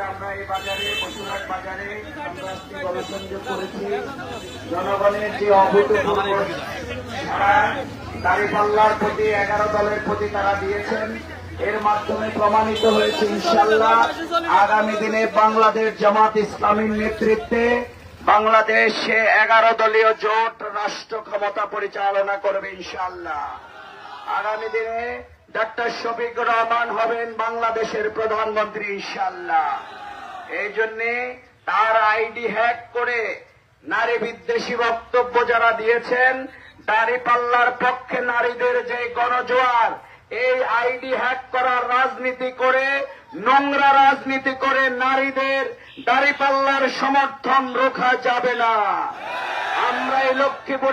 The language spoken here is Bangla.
আমরা এই বাজারে বসুরহাট বাজারে সন্ত্রাসী গণসংযোগ করেছি। জনগণের যে অভূতপূর্ব দাঁড়িপাল্লার প্রতি 11 দলের প্রতি তারা দিয়েছেন, এর মাধ্যমে প্রমাণিত হয়েছে ইনশাআল্লাহ আগামী দিনে বাংলাদেশ জামাত ইসলামীর নেতৃত্বে বাংলাদেশে 11 দলীয় জোট রাষ্ট্র ক্ষমতা পরিচালনা করবে ইনশাআল্লাহ। আগামী দিনে ডক্টর শফিকুর রহমান হবেন বাংলাদেশের প্রধানমন্ত্রী ইনশাআল্লাহ। এই জন্যে তার আইডি হ্যাক করে নারী বিদ্বেষী বক্তব্য যারা দিয়েছেন, দাঁড়িপাল্লার পক্ষে নারীদের যে গণজোয়ার, এই আইডি হ্যাক করার রাজনীতি করে, নোংরা রাজনীতি করে নারীদের দাঁড়িপাল্লার সমর্থন রোখা যাবে না। আমরা এই লক্ষ্মীপুরে